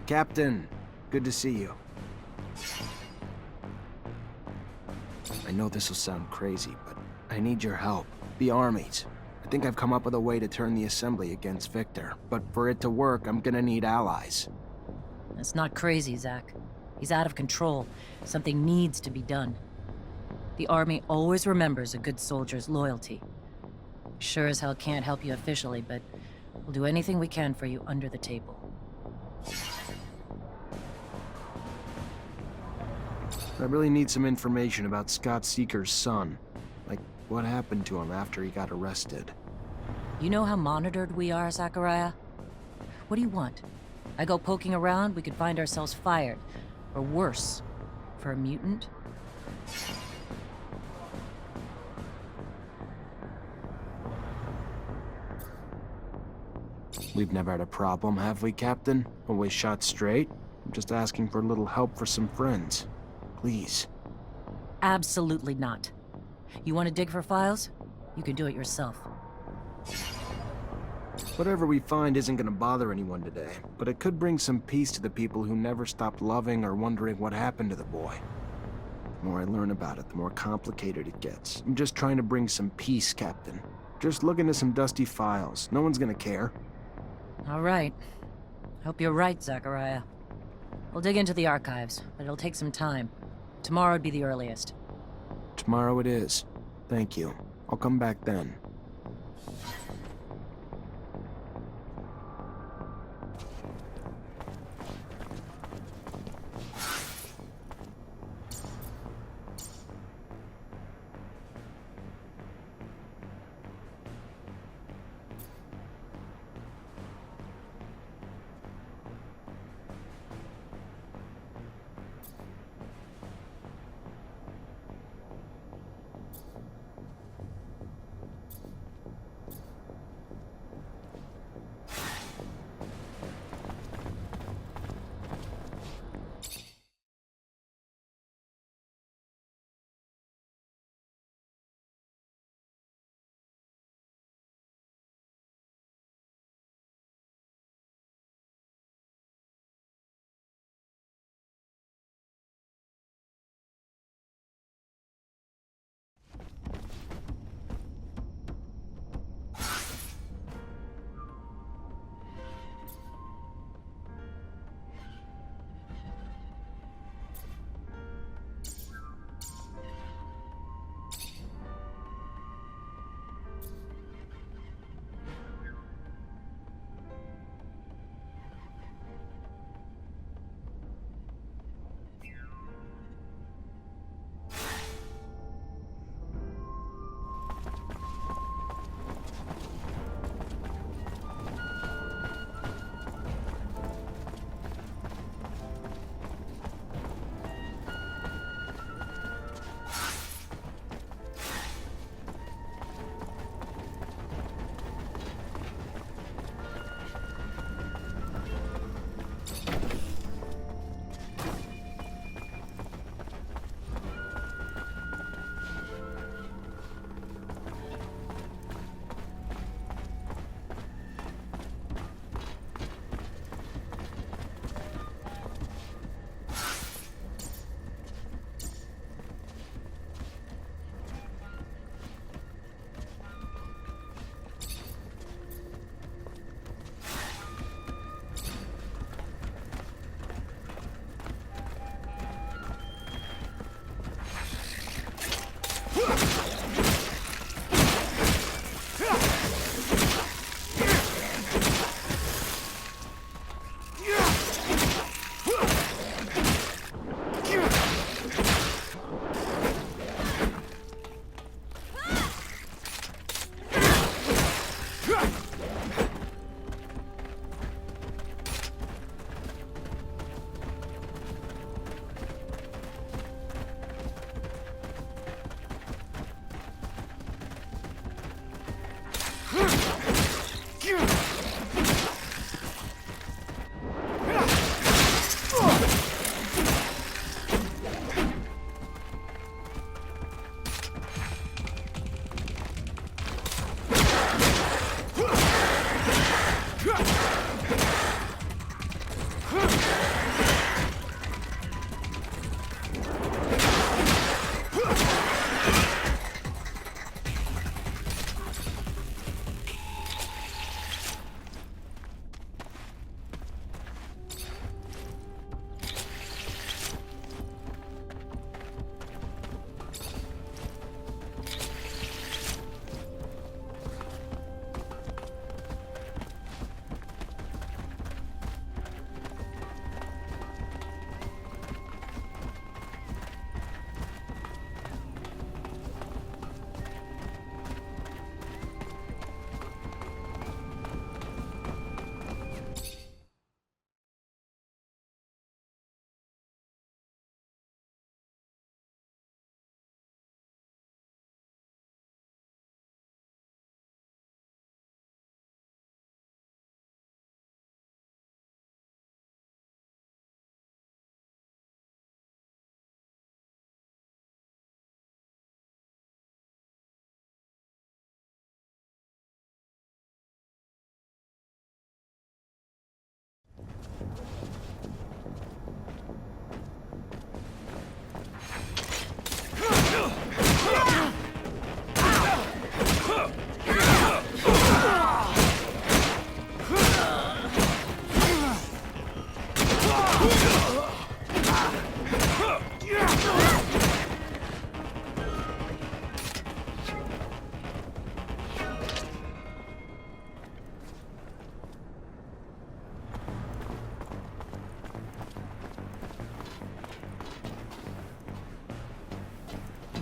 Captain, good to see you. I know this will sound crazy, but I need your help. The armies. I think I've come up with a way to turn the Assembly against Victor, but for it to work, I'm gonna need allies. That's not crazy, Zach. He's out of control. Something needs to be done. The Army always remembers a good soldier's loyalty. Sure as hell can't help you officially, but we'll do anything we can for you under the table. I really need some information about Scott Seeker's son. Like, what happened to him after he got arrested? You know how monitored we are, Zachariah? What do you want? I go poking around, we could find ourselves fired. Or worse, for a mutant? We've never had a problem, have we, Captain? Always shot straight? I'm just asking for a little help for some friends. Please. Absolutely not. You want to dig for files? You can do it yourself. Whatever we find isn't gonna bother anyone today, but it could bring some peace to the people who never stopped loving or wondering what happened to the boy. The more I learn about it, the more complicated it gets. I'm just trying to bring some peace, Captain. Just look into some dusty files. No one's gonna care. All right. Hope you're right, Zachariah. We'll dig into the archives, but it'll take some time. Tomorrow would be the earliest. Tomorrow it is. Thank you. I'll come back then.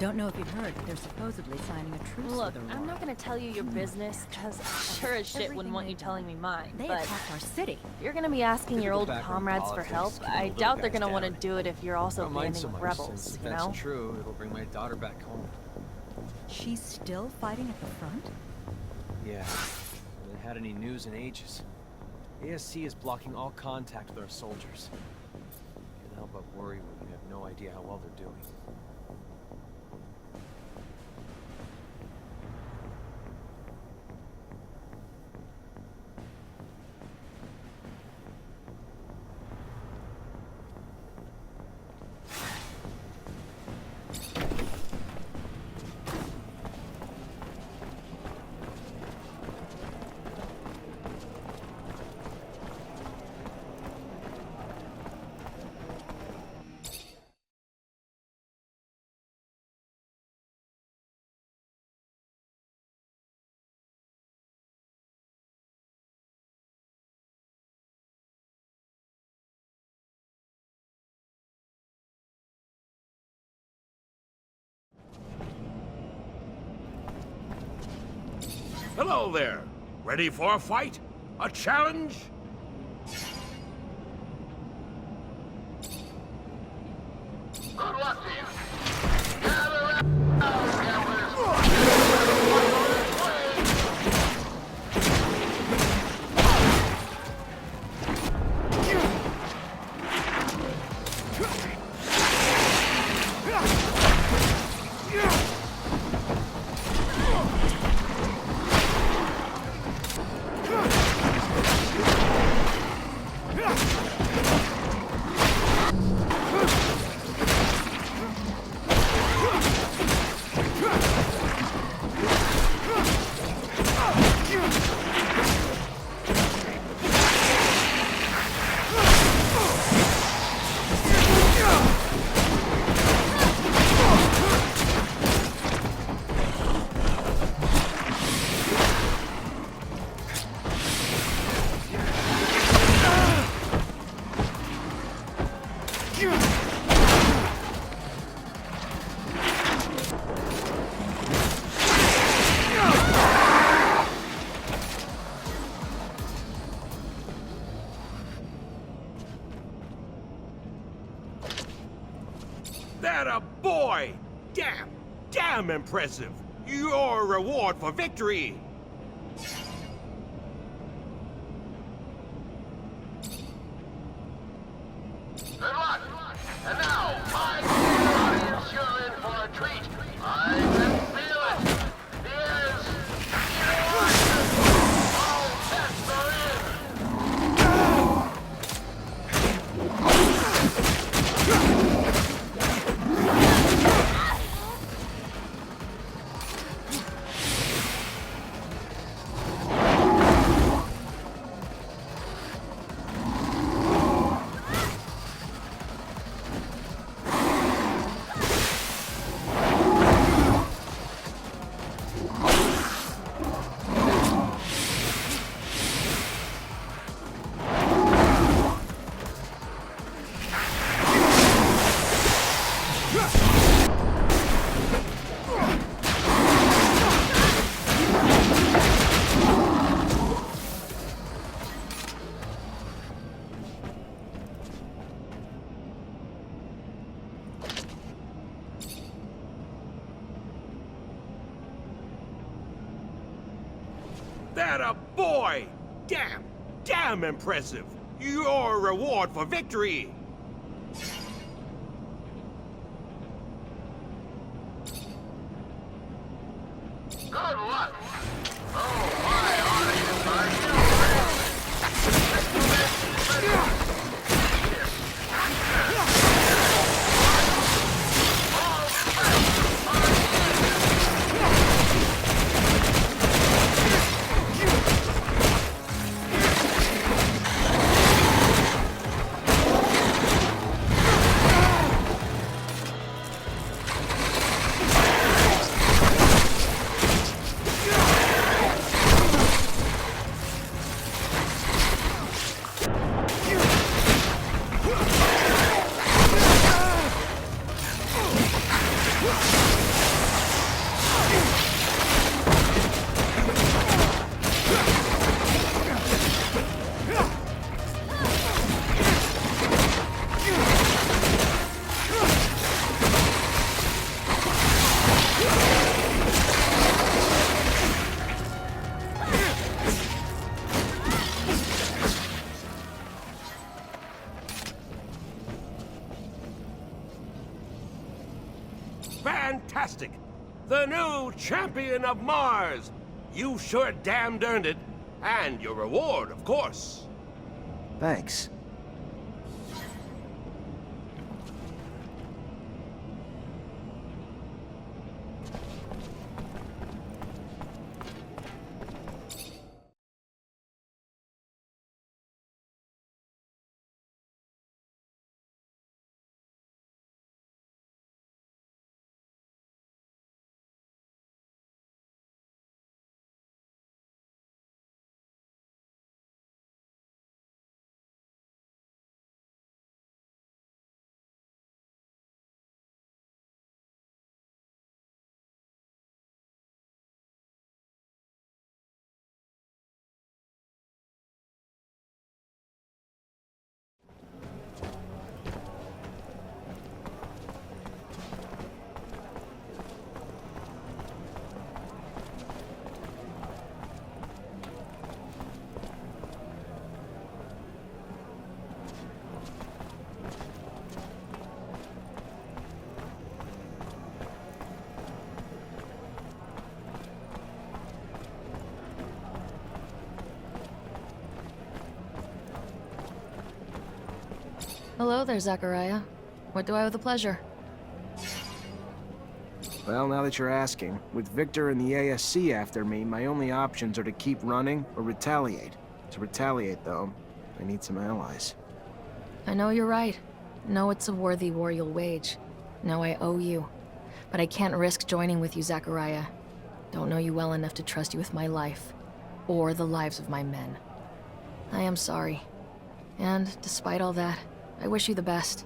Don't know if you've heard, but they're supposedly signing a truce Look, with I'm Aurora. not gonna tell you your business, because I sure as shit wouldn't want you telling me mine, They but attacked our city. if you're gonna be asking your Typical old backroom comrades for politics, help, keeping the I little doubt they're guys gonna want to down. do it if you're also I don't mind banding so with much, rebels, since if you that's know? true, it'll bring my daughter back home. She's still fighting at the front? Yeah, haven't had any news in ages. ASC is blocking all contact with our soldiers. Can't help but worry when you have no idea how well they're doing. Hello there. Ready for a fight? A challenge? Good luck to you. Gather round, gamblers. That a boy! Damn impressive! Your reward for victory! Good luck! And now, my audience, you're in for a treat. I can feel it. Here's all tests are in. That a boy! Damn impressive! Your reward for victory! Good luck! Oh, my audience, are you ready? fantastic! The new champion of Mars! You sure damned earned it. And your reward, of course. Thanks. Hello there, Zachariah. What do I owe the pleasure? Well, now that you're asking, with Victor and the ASC after me, my only options are to keep running or retaliate. To retaliate, though, I need some allies. I know you're right. Know it's a worthy war you'll wage. Know I owe you. But I can't risk joining with you, Zachariah. Don't know you well enough to trust you with my life. Or the lives of my men. I am sorry. And, despite all that, I wish you the best.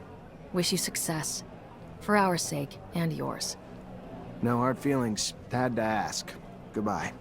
Wish you success. For our sake, and yours. No hard feelings. Had to ask. Goodbye.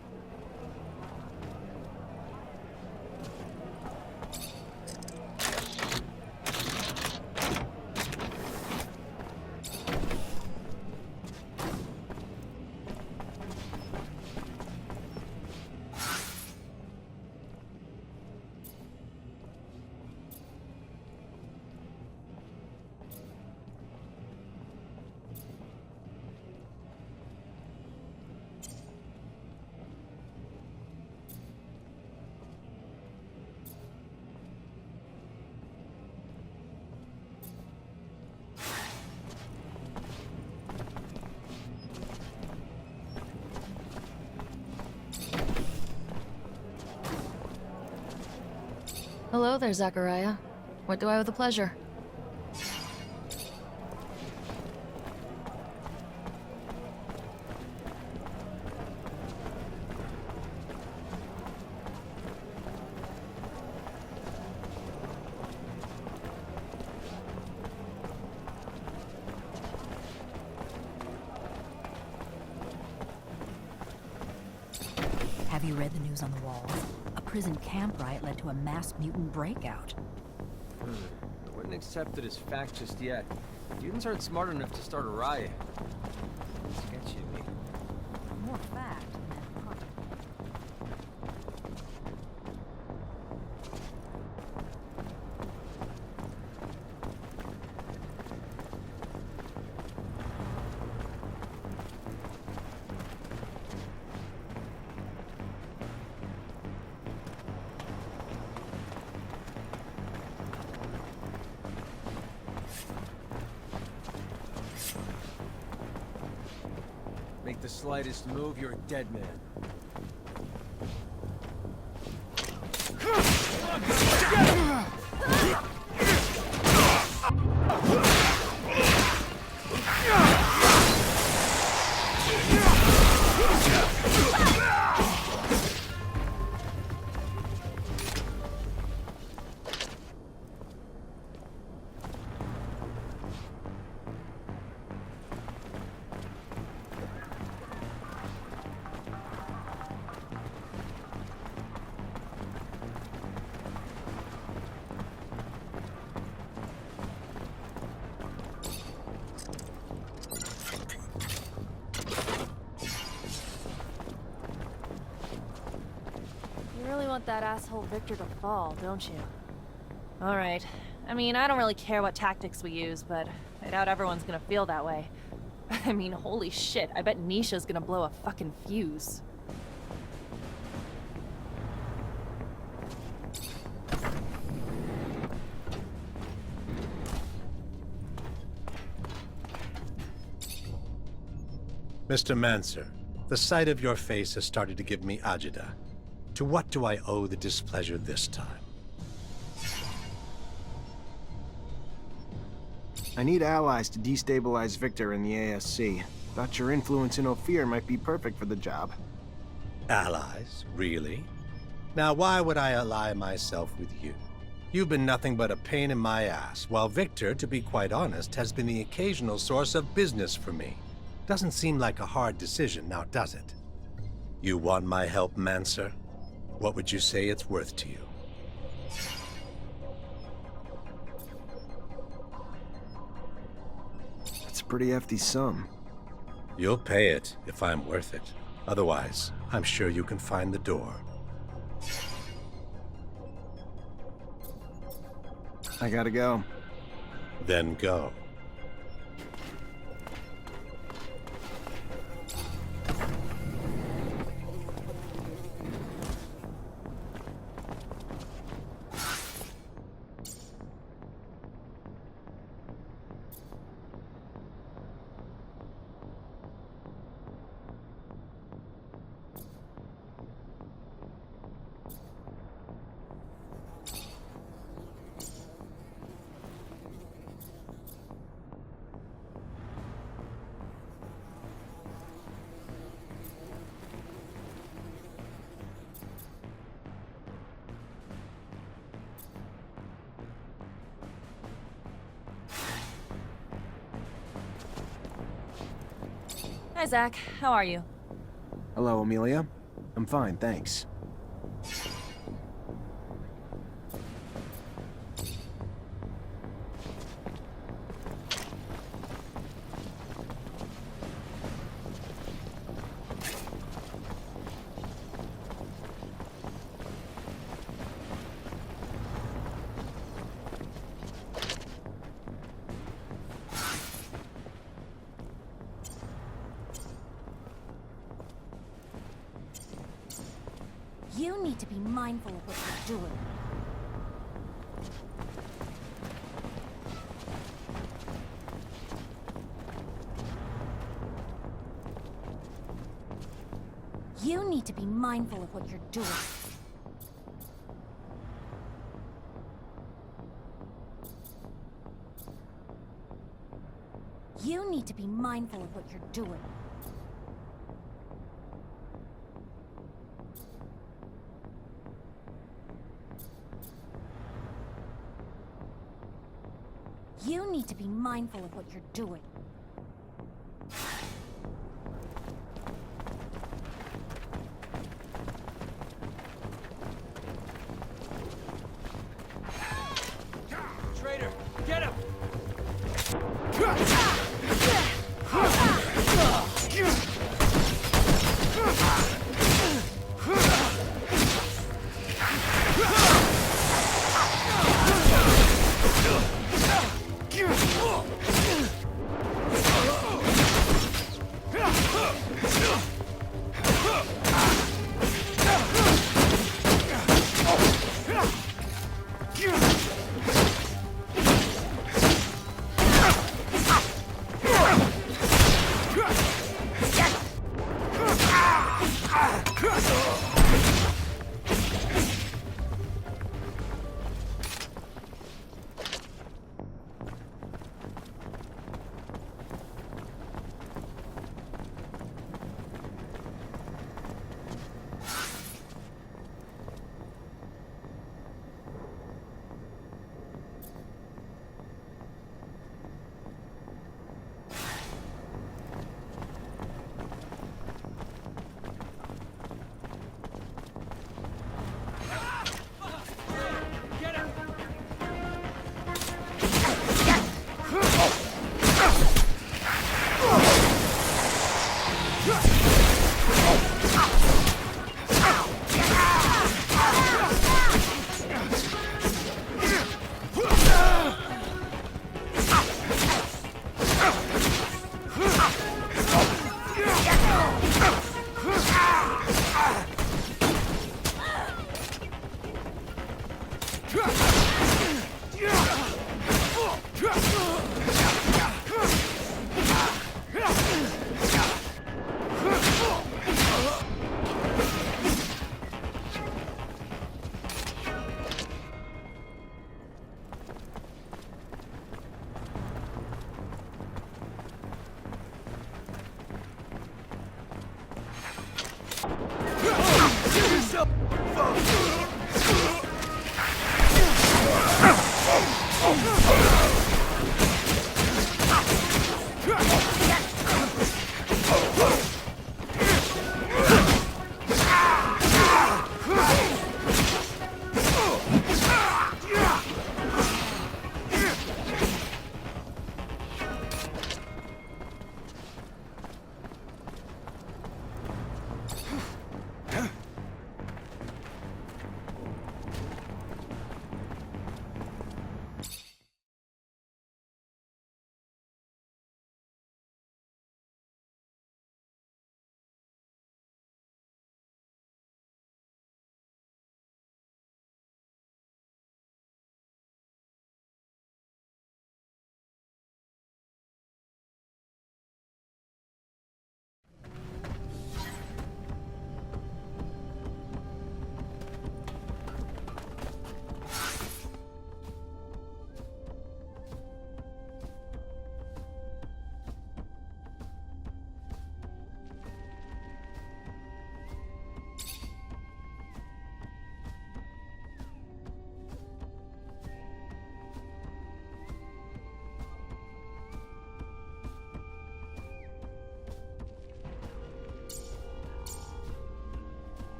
Hello there, Zachariah. What do I owe the pleasure? Have you read the news on the walls? A prison camp riot led to a mass mutant breakout. I wouldn't accept it as fact just yet. Mutants aren't smart enough to start a riot. Sketchy to me. More fact than pop. Make the slightest move, you're a dead man. You really want that asshole Victor to fall, don't you? Alright. I mean, I don't really care what tactics we use, but I doubt everyone's gonna feel that way. I mean, holy shit, I bet Nisha's gonna blow a fucking fuse. Mr. Mancer, the sight of your face has started to give me agita. To what do I owe the displeasure this time? I need allies to destabilize Victor and the ASC. Thought your influence in Ophir might be perfect for the job. Allies? Really? Now why would I ally myself with you? You've been nothing but a pain in my ass, while Victor, to be quite honest, has been the occasional source of business for me. Doesn't seem like a hard decision, now does it? You want my help, Mancer? What would you say it's worth to you? It's a pretty hefty sum. You'll pay it, if I'm worth it. Otherwise, I'm sure you can find the door. I gotta go. Then go. Hi, Zach. How are you? Hello, Amelia. I'm fine, thanks. You need to be mindful of what you're doing. You need to be mindful of what you're doing. You need to be mindful of what you're doing. You need to be mindful of what you're doing. Traitor, get him!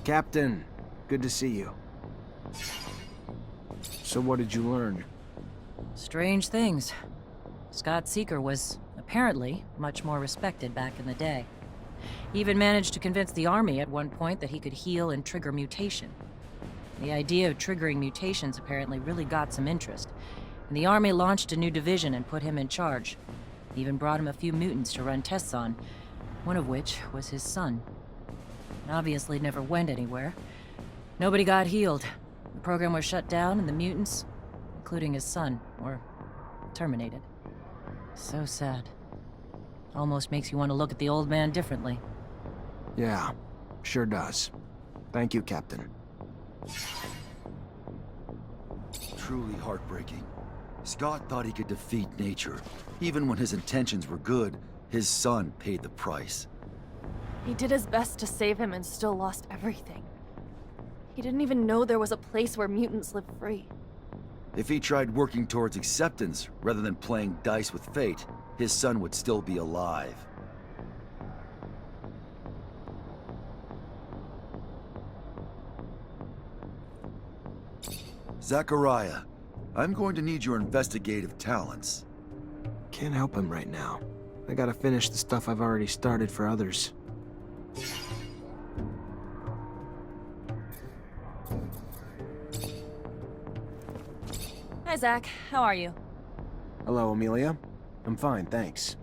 Captain, good to see you. So what did you learn? Strange things. Scott Seeker was, apparently, much more respected back in the day. He even managed to convince the Army at one point that he could heal and trigger mutation. The idea of triggering mutations apparently really got some interest, and the Army launched a new division and put him in charge. Even brought him a few mutants to run tests on, one of which was his son. It obviously never went anywhere. Nobody got healed. The program was shut down, and the mutants, including his son, were terminated. So sad. Almost makes you want to look at the old man differently. Yeah, sure does. Thank you, Captain. Truly heartbreaking. Scott thought he could defeat nature. Even when his intentions were good, his son paid the price. He did his best to save him and still lost everything. He didn't even know there was a place where mutants lived free. If he tried working towards acceptance rather than playing dice with fate, his son would still be alive. Zachariah, I'm going to need your investigative talents. Can't help him right now. I gotta finish the stuff I've already started for others. Hi, Zach. How are you? Hello, Amelia. I'm fine, thanks.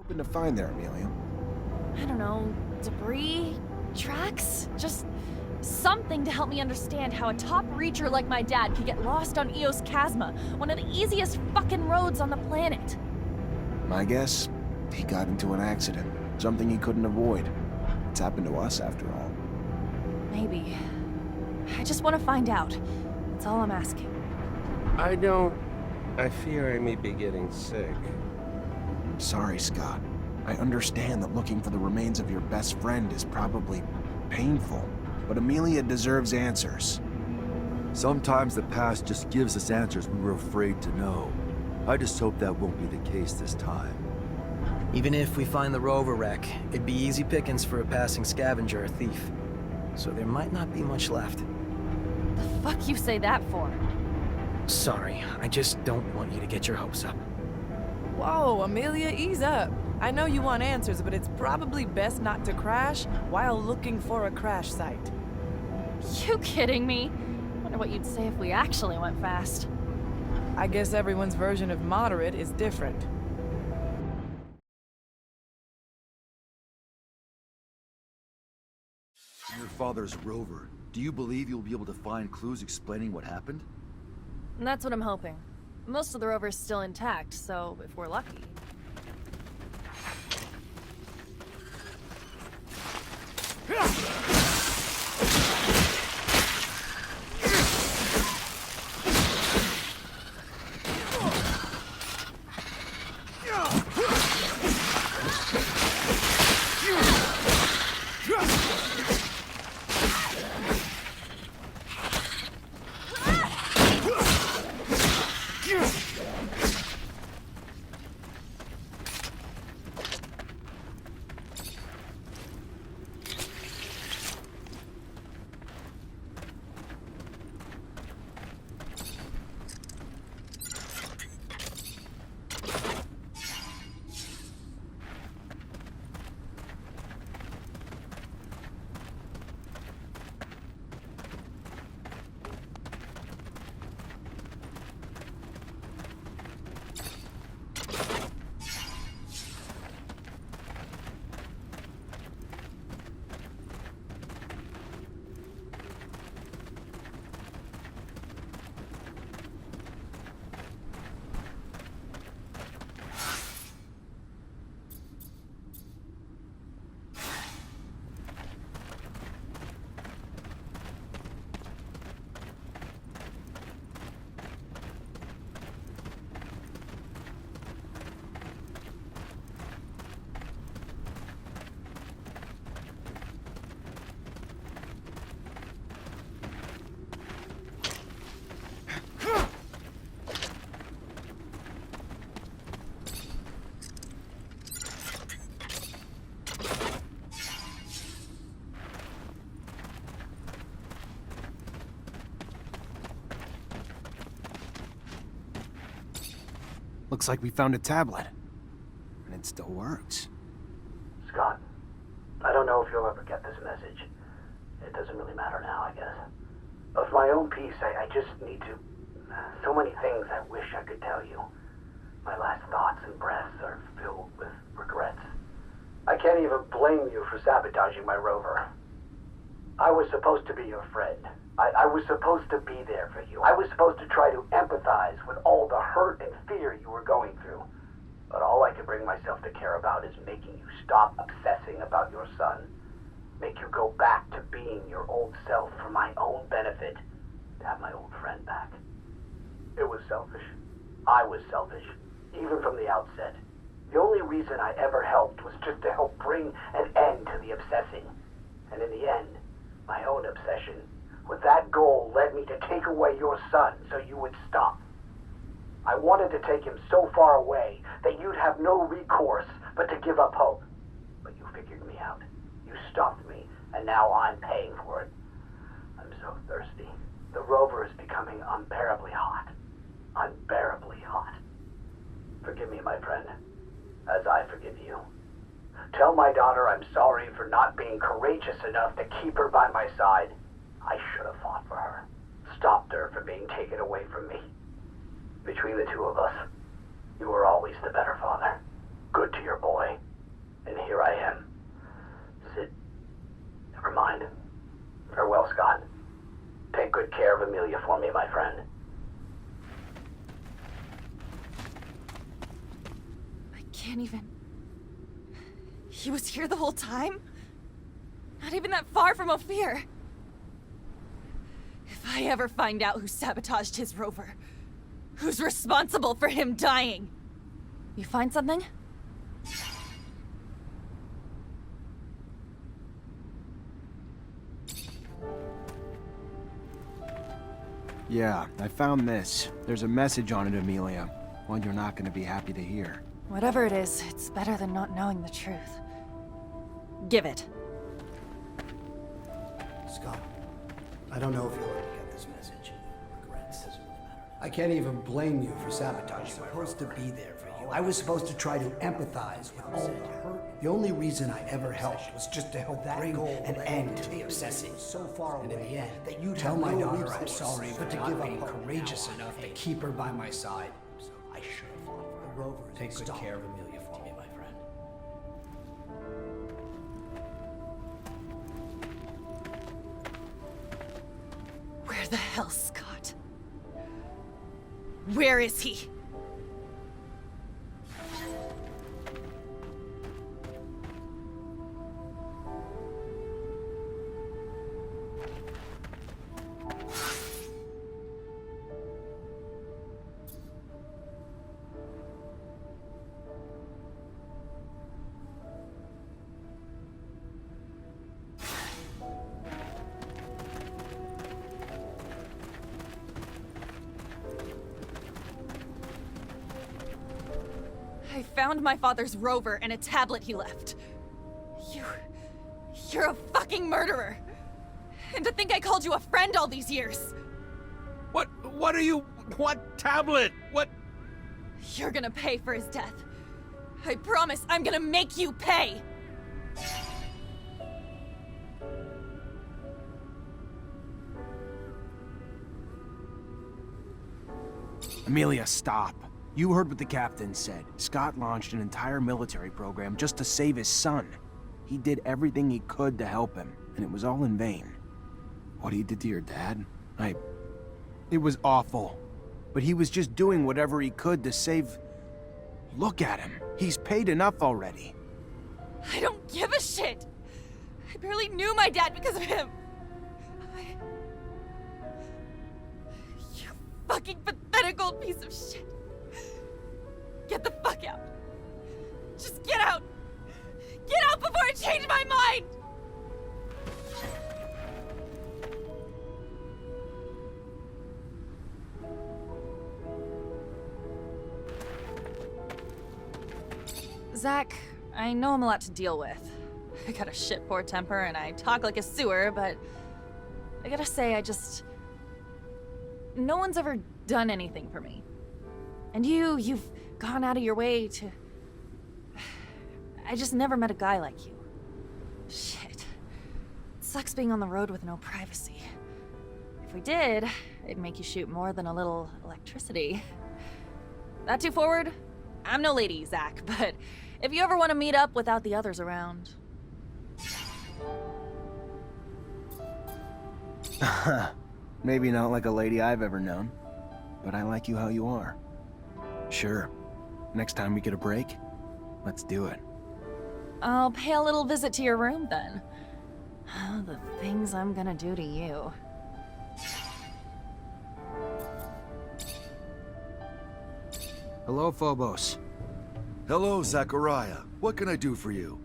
hoping to find there, Amelia? I don't know, debris? Tracks? Just something to help me understand how a top reacher like my dad could get lost on Eos Chasma, one of the easiest fucking roads on the planet. My guess? He got into an accident. Something he couldn't avoid. It's happened to us, after all. Maybe. I just want to find out. That's all I'm asking. I fear I may be getting sick. Sorry, Scott. I understand that looking for the remains of your best friend is probably painful, but Amelia deserves answers. Sometimes the past just gives us answers we were afraid to know. I just hope that won't be the case this time. Even if we find the rover wreck, it'd be easy pickings for a passing scavenger or thief. So there might not be much left. The fuck you say that for? Sorry, I just don't want you to get your hopes up. Whoa, Amelia, ease up. I know you want answers, but it's probably best not to crash while looking for a crash site. You kidding me? Wonder what you'd say if we actually went fast. I guess everyone's version of moderate is different. Your father's rover. Do you believe you'll be able to find clues explaining what happened? And that's what I'm hoping. Most of the rover's still intact, so if we're lucky. Looks like we found a tablet. And it still works. Scott, I don't know if you'll ever get this message. It doesn't really matter now, I guess. Of my own peace, I just need to... So many things I wish I could tell you. My last thoughts and breaths are filled with regrets. I can't even blame you for sabotaging my rover. I was supposed to be your friend. I was supposed to be there for you. I was supposed to try to empathize with all the hurt and fear you were going through. But all I could bring myself to care about is making you stop obsessing about your son. Make you go back to being your old self for my own benefit. To have my old friend back. It was selfish. I was selfish. Even from the outset. The only reason I ever helped was just to help bring an end to the obsessing. And in the end, my own obsession with that goal led me to take away your son so you would stop. I wanted to take him so far away that you'd have no recourse but to give up hope. But you figured me out. You stopped me, and now I'm paying for it. I'm so thirsty. The rover is becoming unbearably hot. Unbearably hot. Forgive me, my friend, as I forgive you. Tell my daughter I'm sorry for not being courageous enough to keep her by my side. I should have fought for her. Stopped her from being taken away from me. Between the two of us, you were always the better father. good to your boy. And here I am. Sid, never mind. Farewell, Scott. Take good care of Amelia for me, my friend. I can't even... He was here the whole time? Not even that far from Ophir. If I ever find out who sabotaged his rover, who's responsible for him dying? You find something? Yeah, I found this. There's a message on it, Amelia. One you're not gonna be happy to hear. Whatever it is, it's better than not knowing the truth. Give it. Scott, I don't know if you'll ever get this message. Regrets. I can't even blame you for sabotaging. I was supposed to be there for you. I was supposed to try to empathize with all the hurt. The only reason I ever helped was just to help bring an end to the obsessing. So far away, and in the end, that you tell my daughter I'm sorry, but to give up courageous enough to keep her by my side. So I should have fought for the rover. Take good care of Amelia for me, my friend. Where the hell, Scott? Where is he? I found my father's rover and a tablet he left. You're a fucking murderer. And to think I called you a friend all these years. What are you... What tablet? What... You're gonna pay for his death. I promise I'm gonna make you pay. Amelia, stop. You heard what the captain said. Scott launched an entire military program just to save his son. He did everything he could to help him, and it was all in vain. What he did to your dad? It was awful. But he was just doing whatever he could to save... Look at him. He's paid enough already. I don't give a shit. I barely knew my dad because of him. You fucking pathetic old piece of shit. Get the fuck out. Just get out. Get out before I change my mind! Zach, I know I'm a lot to deal with. I got a shit-poor temper and I talk like a sewer, but I gotta say, no one's ever done anything for me. And you've gone out of your way to... I just never met a guy like you. Shit. It sucks being on the road with no privacy. If we did, it'd make you shoot more than a little electricity. That too forward? I'm no lady, Zach, but if you ever want to meet up without the others around... Maybe not like a lady I've ever known, but I like you how you are. Sure. Next time we get a break, let's do it. I'll pay a little visit to your room, then. The things I'm gonna do to you. Hello, Phobos. Hello, Zachariah. What can I do for you?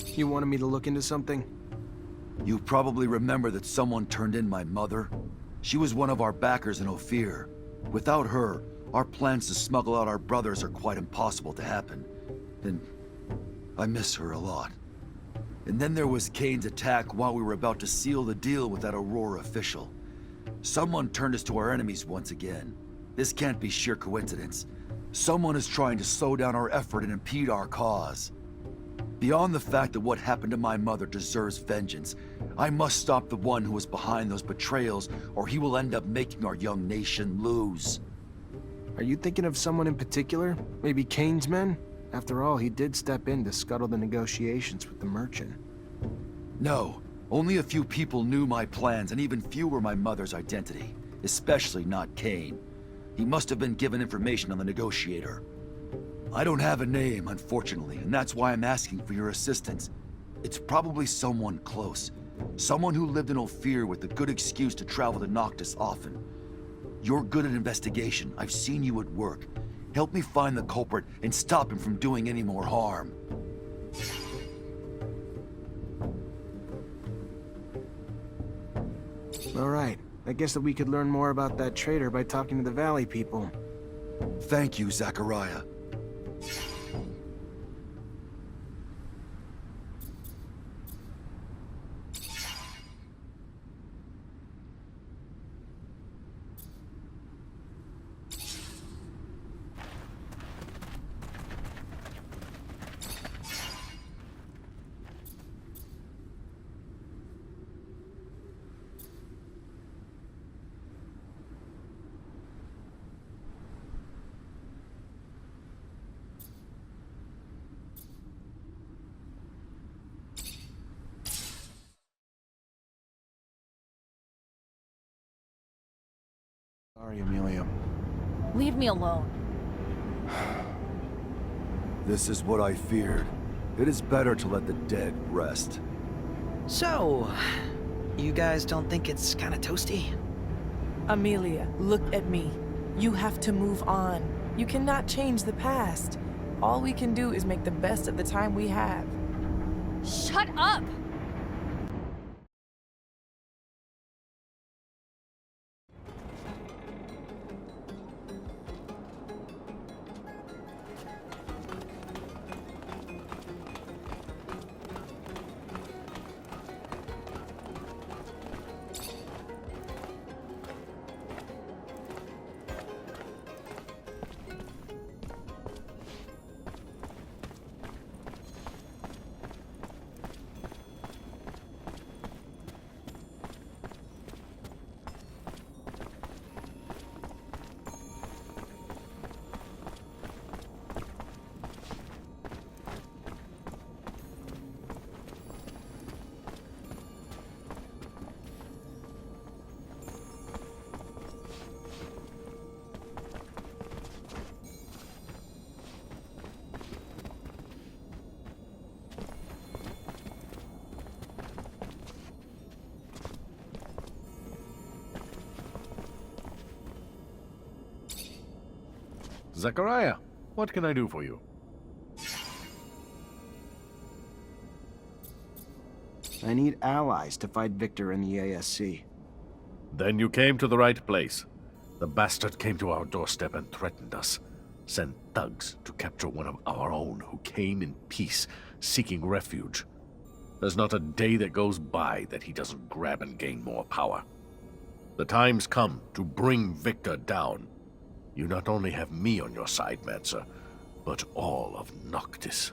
You wanted me to look into something? You probably remember that someone turned in my mother. She was one of our backers in Ophir. Without her, our plans to smuggle out our brothers are quite impossible to happen. And I miss her a lot. And then there was Kane's attack while we were about to seal the deal with that Aurora official. Someone turned us to our enemies once again. This can't be sheer coincidence. Someone is trying to slow down our effort and impede our cause. Beyond the fact that what happened to my mother deserves vengeance, I must stop the one who was behind those betrayals, or he will end up making our young nation lose. Are you thinking of someone in particular? Maybe Kane's men? After all, he did step in to scuttle the negotiations with the merchant. No, only a few people knew my plans, and even fewer my mother's identity. Especially not Kane. He must have been given information on the negotiator. I don't have a name, unfortunately, and that's why I'm asking for your assistance. It's probably someone close. Someone who lived in Ophir with a good excuse to travel to Noctis often. You're good at investigation. I've seen you at work. Help me find the culprit and stop him from doing any more harm. All right. I guess that we could learn more about that traitor by talking to the Valley people. Thank you, Zachariah. Sorry, Amelia. Leave me alone. This is what I feared. It is better to let the dead rest. So, you guys don't think it's kinda toasty? Amelia, look at me. You have to move on. You cannot change the past. All we can do is make the best of the time we have. Shut up! Zachariah, what can I do for you? I need allies to fight Victor and the ASC. Then you came to the right place. The bastard came to our doorstep and threatened us. Sent thugs to capture one of our own who came in peace, seeking refuge. There's not a day that goes by that he doesn't grab and gain more power. The time's come to bring Victor down. You not only have me on your side, Mancer, but all of Noctis.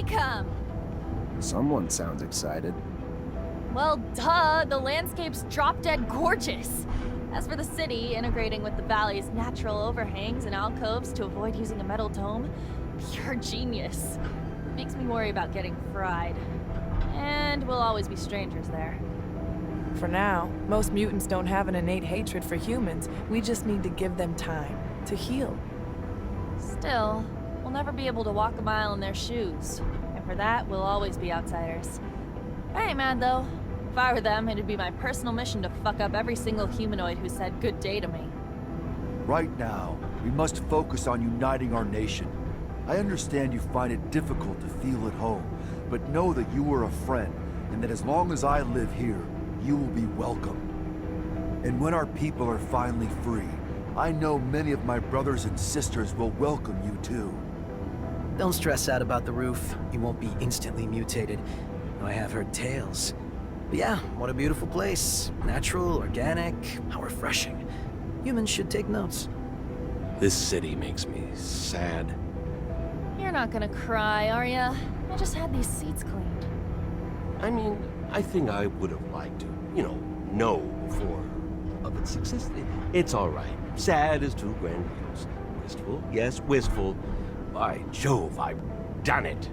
come! Someone sounds excited. Well, duh, the landscape's drop-dead gorgeous. As for the city, integrating with the valley's natural overhangs and alcoves to avoid using a metal dome, pure genius. Makes me worry about getting fried. And we'll always be strangers there. For now, most mutants don't have an innate hatred for humans. We just need to give them time to heal. Still, we'll never be able to walk a mile in their shoes. And for that, we'll always be outsiders. I ain't mad, though. If I were them, it'd be my personal mission to fuck up every single humanoid who said good day to me. Right now, we must focus on uniting our nation. I understand you find it difficult to feel at home, but know that you are a friend, and that as long as I live here, you will be welcome. And when our people are finally free, I know many of my brothers and sisters will welcome you too. Don't stress out about the roof. You won't be instantly mutated. I have heard tales. But yeah, what a beautiful place. Natural, organic, how refreshing. Humans should take notes. This city makes me sad. You're not gonna cry, are ya? I just had these seats cleaned. I mean, I think I would have liked to, know before of its success. It's all right. Sad is too grandiose. Wistful, yes, wistful. By Jove, I've done it.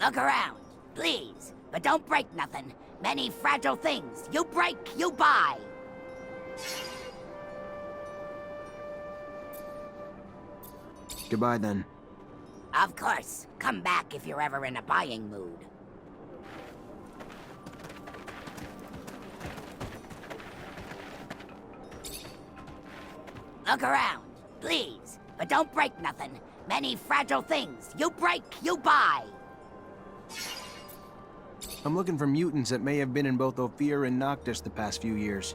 Look around, please, but don't break nothing. Many fragile things. You break, you buy. Goodbye then. Of course. Come back if you're ever in a buying mood. Look around, please, but don't break nothing. Many fragile things. You break, you buy. I'm looking for mutants that may have been in both Ophir and Noctis the past few years.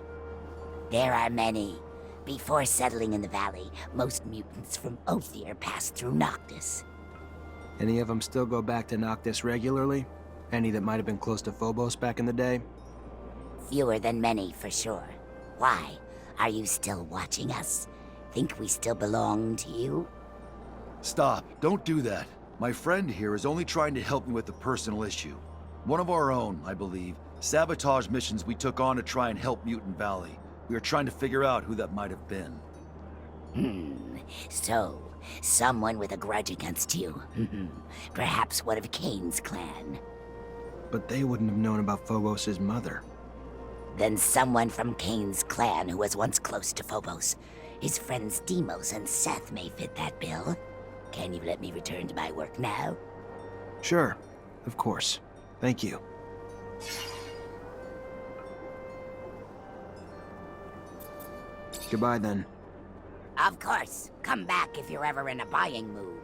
There are many. Before settling in the valley, most mutants from Ophir passed through Noctis. Any of them still go back to Noctis regularly? Any that might have been close to Phobos back in the day? Fewer than many, for sure. Why? Are you still watching us? Think we still belong to you? Stop. Don't do that. My friend here is only trying to help me with a personal issue. One of our own, I believe. Sabotage missions we took on to try and help Mutant Valley. We are trying to figure out who that might have been. So, someone with a grudge against you. Perhaps one of Kane's clan. But they wouldn't have known about Phobos' mother. Then someone from Kane's clan who was once close to Phobos. His friends Deimos and Seth may fit that bill. Can you let me return to my work now? Sure, of course. Thank you. Goodbye then. Of course. Come back if you're ever in a buying mood.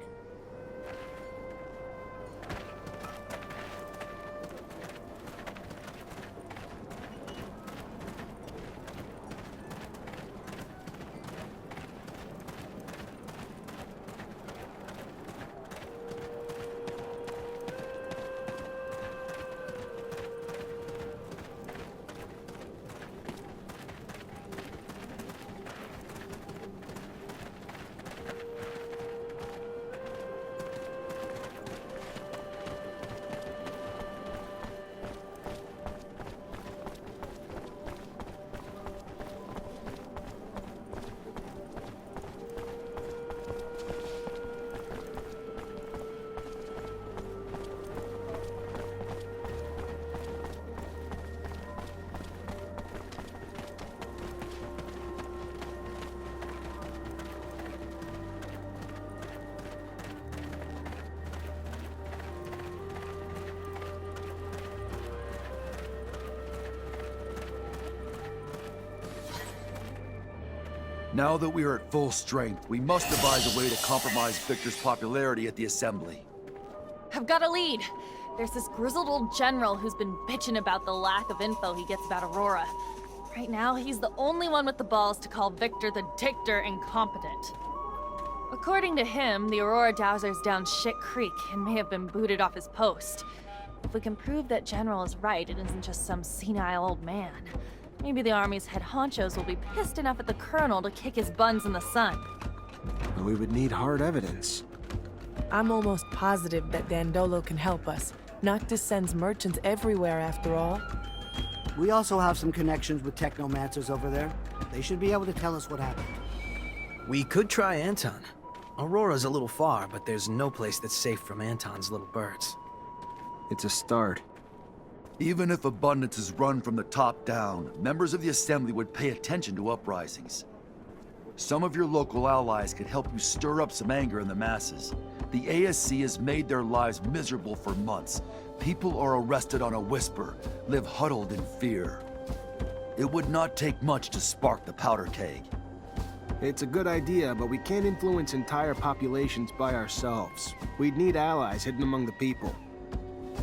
Now that we are at full strength, we must devise a way to compromise Victor's popularity at the Assembly. I've got a lead. There's this grizzled old general who's been bitching about the lack of info he gets about Aurora. Right now, he's the only one with the balls to call Victor the Dictator incompetent. According to him, the Aurora Dowser's down shit creek and may have been booted off his post. If we can prove that General is right, it isn't just some senile old man. Maybe the Army's head honchos will be pissed enough at the Colonel to kick his buns in the sun. But we would need hard evidence. I'm almost positive that Dandolo can help us. Noctis sends merchants everywhere, after all. We also have some connections with technomancers over there. They should be able to tell us what happened. We could try Anton. Aurora's a little far, but there's no place that's safe from Anton's little birds. It's a start. Even if Abundance is run from the top down, members of the Assembly would pay attention to uprisings. Some of your local allies could help you stir up some anger in the masses. The ASC has made their lives miserable for months. People are arrested on a whisper, live huddled in fear. It would not take much to spark the powder keg. It's a good idea, but we can't influence entire populations by ourselves. We'd need allies hidden among the people.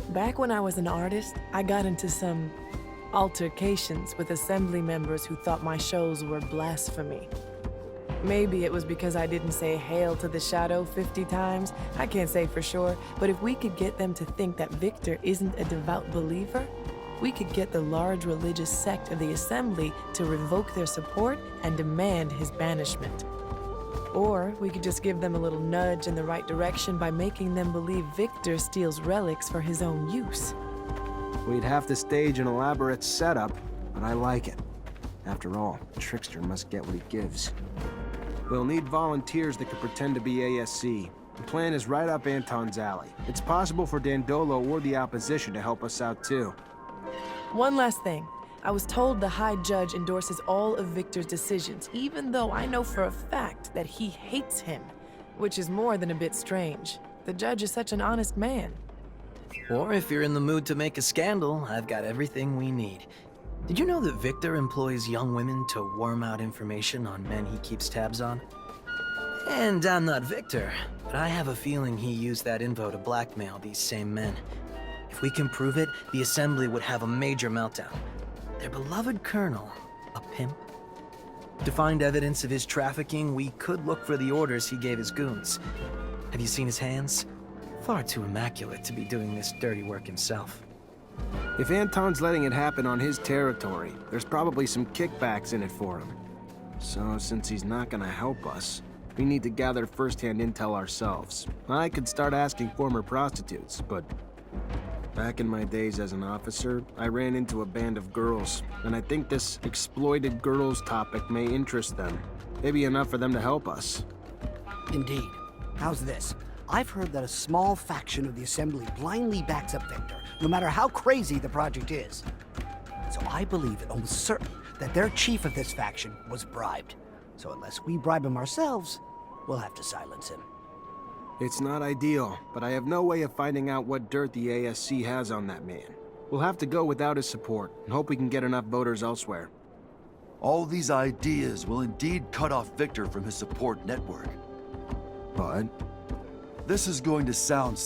Back when I was an artist, I got into some altercations with Assembly members who thought my shows were blasphemy. Maybe it was because I didn't say Hail to the Shadow 50 times. I can't say for sure, but if we could get them to think that Victor isn't a devout believer, we could get the large religious sect of the Assembly to revoke their support and demand his banishment. Or we could just give them a little nudge in the right direction by making them believe Victor steals relics for his own use. We'd have to stage an elaborate setup, but I like it. After all, a trickster must get what he gives. We'll need volunteers that could pretend to be ASC. The plan is right up Anton's alley. It's possible for Dandolo or the opposition to help us out too. One last thing. I was told the High Judge endorses all of Victor's decisions, even though I know for a fact that he hates him, which is more than a bit strange. The judge is such an honest man. Or if you're in the mood to make a scandal, I've got everything we need. Did you know that Victor employs young women to worm out information on men he keeps tabs on? And I'm not Victor, but I have a feeling he used that info to blackmail these same men. If we can prove it, the Assembly would have a major meltdown. Their beloved colonel, a pimp? To find evidence of his trafficking, we could look for the orders he gave his goons. Have you seen his hands? Far too immaculate to be doing this dirty work himself. If Anton's letting it happen on his territory, there's probably some kickbacks in it for him. So, since he's not gonna help us, we need to gather first-hand intel ourselves. I could start asking former prostitutes, but back in my days as an officer, I ran into a band of girls, and I think this exploited girls topic may interest them. Maybe enough for them to help us. Indeed. How's this? I've heard that a small faction of the Assembly blindly backs up Victor, no matter how crazy the project is. So I believe it almost certain that their chief of this faction was bribed. So unless we bribe him ourselves, we'll have to silence him. It's not ideal, but I have no way of finding out what dirt the ASC has on that man. We'll have to go without his support, and hope we can get enough voters elsewhere. All these ideas will indeed cut off Victor from his support network. But this is going to sound